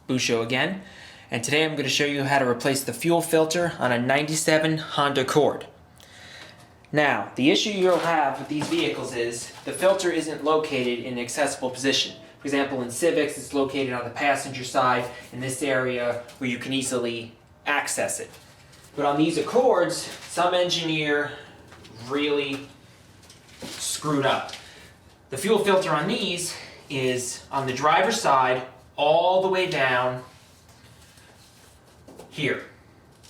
Busho again, and today I'm going to show you how to replace the fuel filter on a 97 Honda Accord. Now, the issue you'll have with these vehicles is the filter isn't located in an accessible position. For example, in Civics, it's located on the passenger side in this area where you can easily access it. But on these Accords, some engineer really screwed up. The fuel filter on these is on the driver's side all the way down here.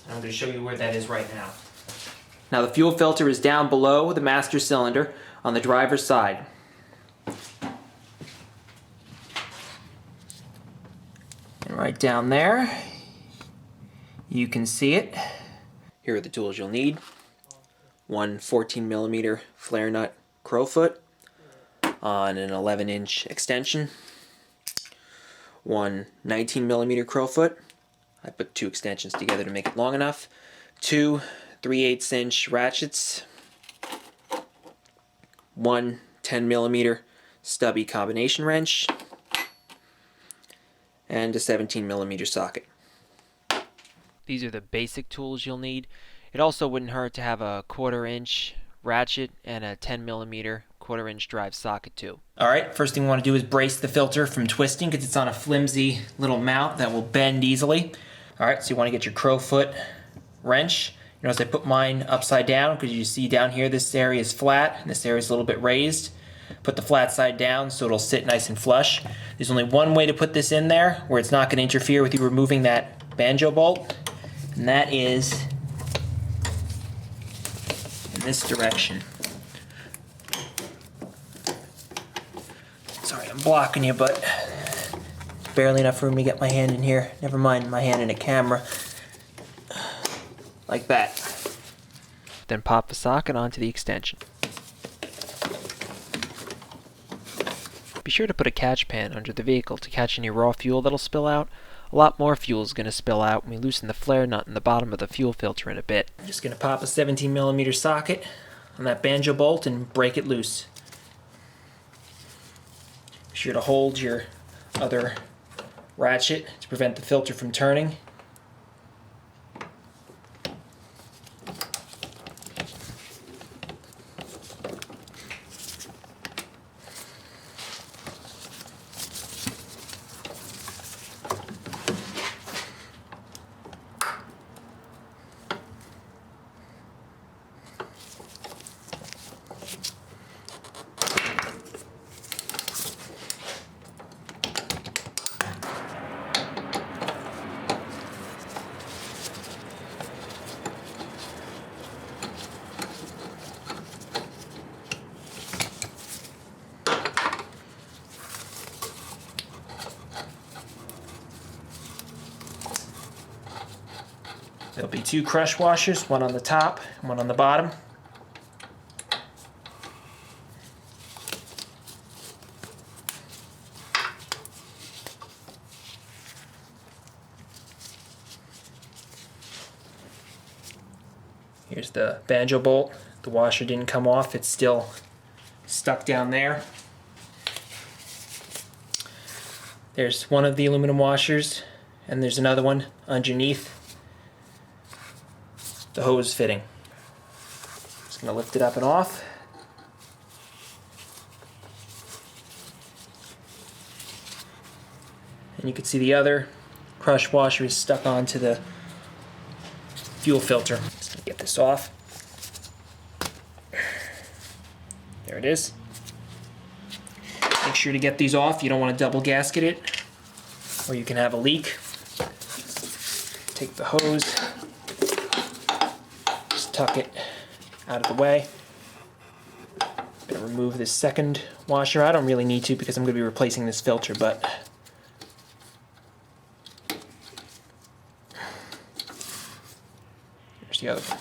And I'm going to show you where that is right now. Now the fuel filter is down below the master cylinder on the driver's side. And right down there, you can see it. Here are the tools you'll need. One 14mm flare nut crowfoot on an 11-inch extension. One 19mm crowfoot. I put two extensions together to make it long enough. Two 3/8" ratchets. One 10mm stubby combination wrench. And a 17mm socket. These are the basic tools you'll need. It also wouldn't hurt to have a 1/4-inch ratchet and a 10mm 1/4-inch drive socket too. Alright, first thing we want to do is brace the filter from twisting because it's on a flimsy little mount that will bend easily. Alright, so you want to get your crowfoot wrench. You notice I put mine upside down because you see down here this area is flat and this area is a little bit raised. Put the flat side down so it'll sit nice and flush. There's only one way to put this in there where it's not going to interfere with you removing that banjo bolt, and that is in this direction. Sorry, I'm blocking you, but barely enough room to get my hand in here. Never mind my hand in a camera. Like that. Then pop the socket onto the extension. Be sure to put a catch pan under the vehicle to catch any raw fuel that'll spill out. A lot more fuel is going to spill out when we loosen the flare nut in the bottom of the fuel filter in a bit. I'm just going to pop a 17mm socket on that banjo bolt and break it loose. Be sure to hold your other ratchet to prevent the filter from turning. There'll be two crush washers, one on the top and one on the bottom. Here's the banjo bolt. The washer didn't come off, it's still stuck down there. There's one of the aluminum washers, and there's another one underneath the hose fitting. Just going to lift it up and off. And you can see the other crush washer is stuck onto the fuel filter. Just going to get this off. There it is. Make sure to get these off. You don't want to double gasket it, or you can have a leak. Take the hose. Tuck it out of the way. I'm going to remove this second washer. I don't really need to because I'm going to be replacing this filter, but here's the other one.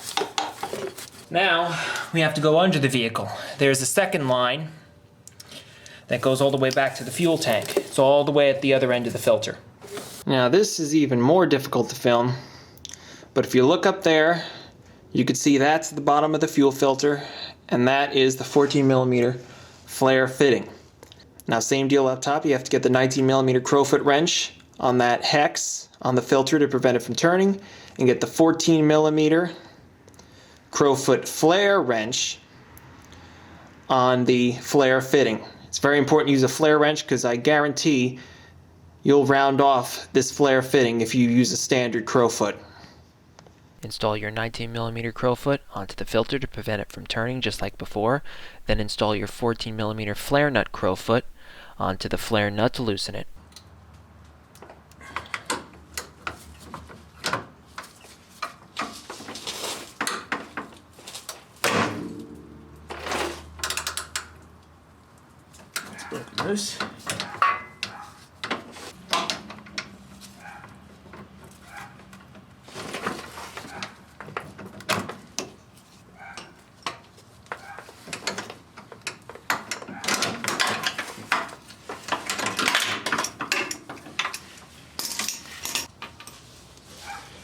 Now we have to go under the vehicle. There's a second line that goes all the way back to the fuel tank. It's all the way at the other end of the filter. Now this is even more difficult to film, but if you look up there, you can see that's the bottom of the fuel filter, and that is the 14mm flare fitting. Now same deal up top, you have to get the 19mm crowfoot wrench on that hex on the filter to prevent it from turning, and get the 14mm crowfoot flare wrench on the flare fitting. It's very important to use a flare wrench because I guarantee you'll round off this flare fitting if you use a standard crowfoot. Install your 19mm crowfoot onto the filter to prevent it from turning just like before. Then install your 14mm flare nut crowfoot onto the flare nut to loosen it. Loose.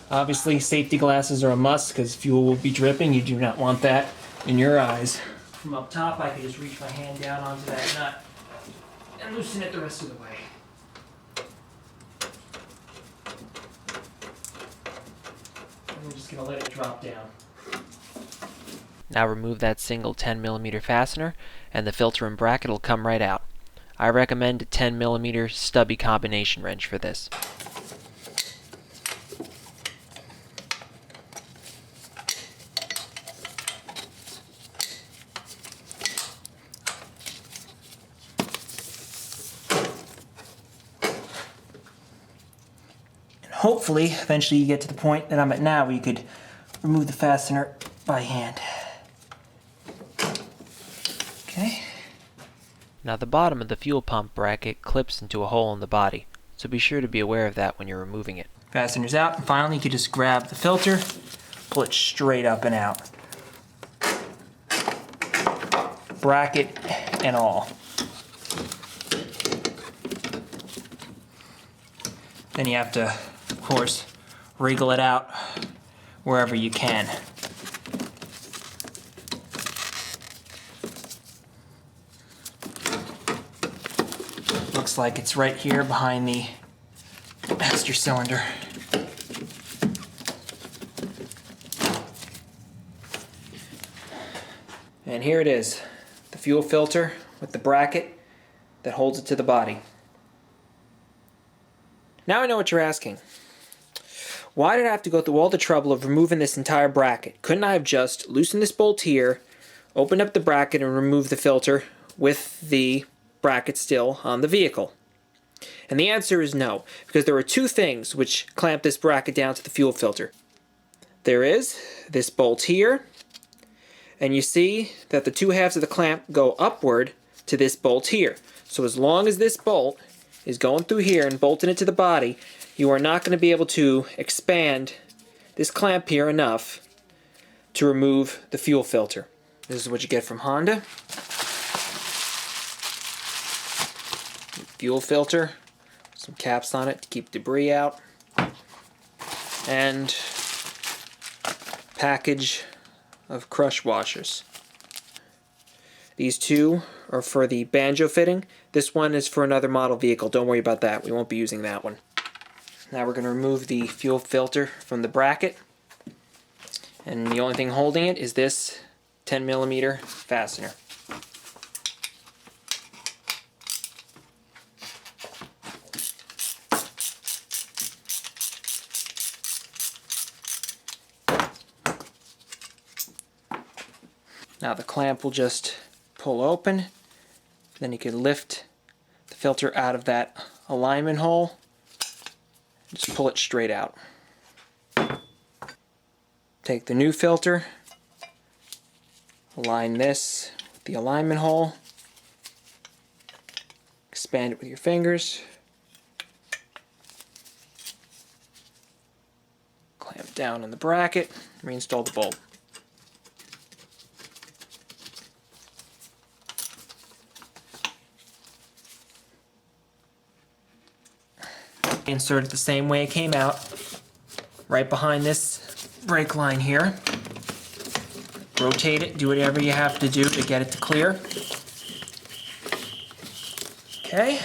Obviously, safety glasses are a must because fuel will be dripping. You do not want that in your eyes. From up top, I can just reach my hand down onto that nut and loosen it the rest of the way. And we're just going to let it drop down. Now remove that single 10mm fastener and the filter and bracket will come right out. I recommend a 10mm stubby combination wrench for this. Hopefully, eventually you get to the point that I'm at now where you could remove the fastener by hand. Okay. Now the bottom of the fuel pump bracket clips into a hole in the body, so be sure to be aware of that when you're removing it. Fastener's out, and finally you can just grab the filter, pull it straight up and out. Bracket and all. Then you have to, of course, wriggle it out wherever you can. Looks like it's right here behind the master cylinder. And here it is, the fuel filter with the bracket that holds it to the body. Now I know what you're asking. Why did I have to go through all the trouble of removing this entire bracket? Couldn't I have just loosened this bolt here, opened up the bracket and removed the filter with the bracket still on the vehicle? And the answer is no, because there are two things which clamp this bracket down to the fuel filter. There is this bolt here, and you see that the two halves of the clamp go upward to this bolt here. So as long as this bolt is going through here and bolting it to the body, you are not going to be able to expand this clamp here enough to remove the fuel filter. This is what you get from Honda. Fuel filter, some caps on it to keep debris out, and package of crush washers. These two are for the banjo fitting. This one is for another model vehicle. Don't worry about that. We won't be using that one. Now we're going to remove the fuel filter from the bracket. And the only thing holding it is this 10mm fastener. Now the clamp will just pull open, then you can lift the filter out of that alignment hole, just pull it straight out. Take the new filter, align this with the alignment hole, expand it with your fingers, clamp down on the bracket, reinstall the bolt. Insert it the same way it came out, right behind this brake line here. Rotate it, do whatever you have to do to get it to clear. Okay.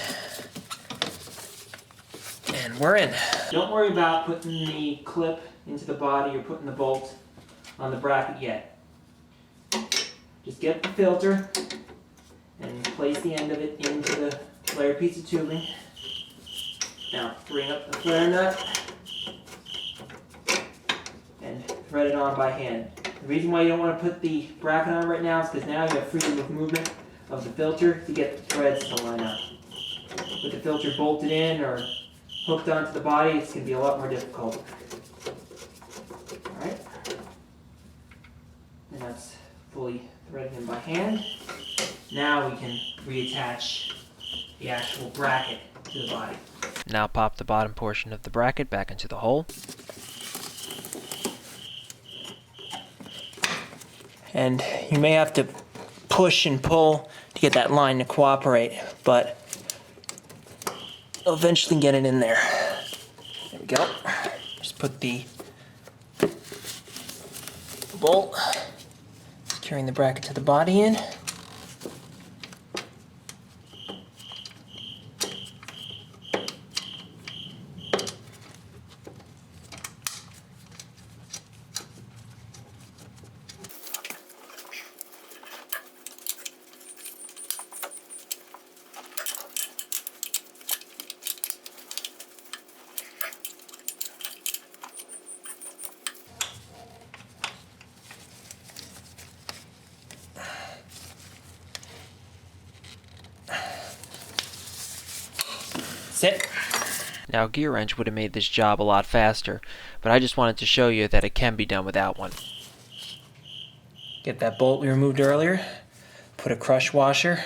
And we're in. Don't worry about putting the clip into the body or putting the bolt on the bracket yet. Just get the filter and place the end of it into the flared piece of tubing. Now bring up the flare nut and thread it on by hand. The reason why you don't want to put the bracket on right now is because now you have freedom of movement of the filter to get the threads to line up. With the filter bolted in or hooked onto the body, it's going to be a lot more difficult. Alright. And that's fully threaded in by hand. Now we can reattach the actual bracket to the body. Now pop the bottom portion of the bracket back into the hole. And you may have to push and pull to get that line to cooperate, but you'll eventually get it in there. There we go. Just put the bolt securing the bracket to the body in. Sit. Now a gear wrench would have made this job a lot faster, but I just wanted to show you that it can be done without one. Get that bolt we removed earlier. Put a crush washer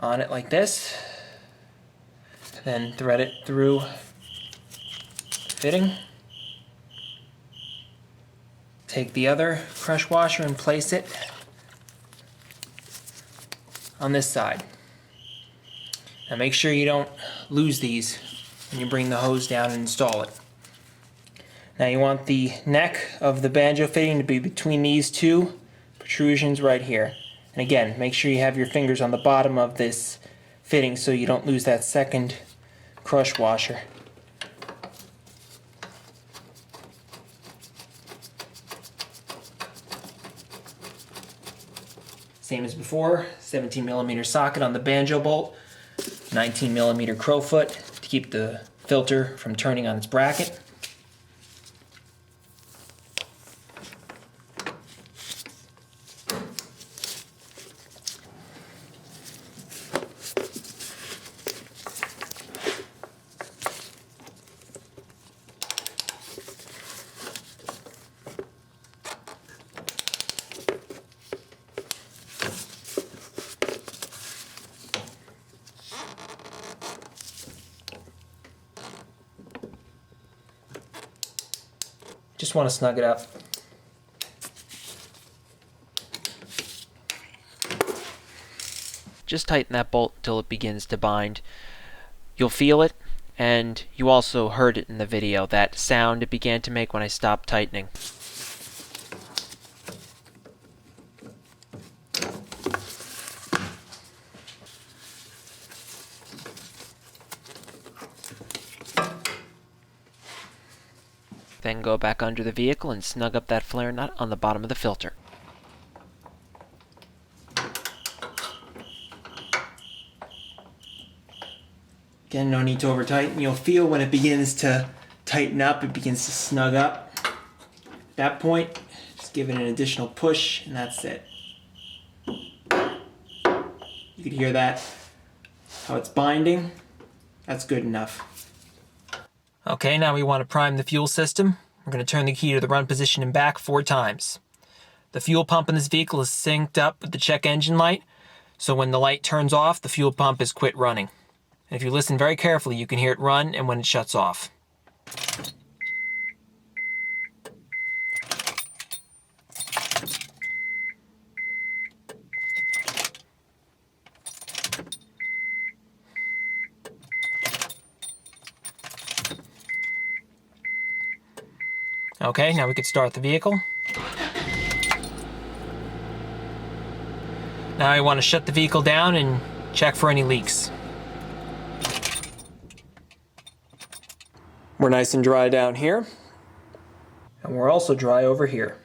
on it like this. Then thread it through the fitting. Take the other crush washer and place it on this side. Now make sure you don't lose these when you bring the hose down and install it. Now you want the neck of the banjo fitting to be between these two protrusions right here. And again, make sure you have your fingers on the bottom of this fitting so you don't lose that second crush washer. Same as before, 17mm socket on the banjo bolt, 19mm crowfoot to keep the filter from turning on its bracket. Just want to snug it up. Just tighten that bolt until it begins to bind. You'll feel it, and you also heard it in the video, that sound it began to make when I stopped tightening. Then go back under the vehicle and snug up that flare nut on the bottom of the filter. Again, no need to over tighten. You'll feel when it begins to tighten up, it begins to snug up. At that point, just give it an additional push and that's it. You can hear that, how it's binding. That's good enough. Okay, now we want to prime the fuel system. We're going to turn the key to the run position and back 4 times. The fuel pump in this vehicle is synced up with the check engine light, so when the light turns off, the fuel pump is quit running. And if you listen very carefully, you can hear it run and when it shuts off. Okay, now we could start the vehicle. Now I want to shut the vehicle down and Check for any leaks. We're nice and dry down here. And we're also dry over here.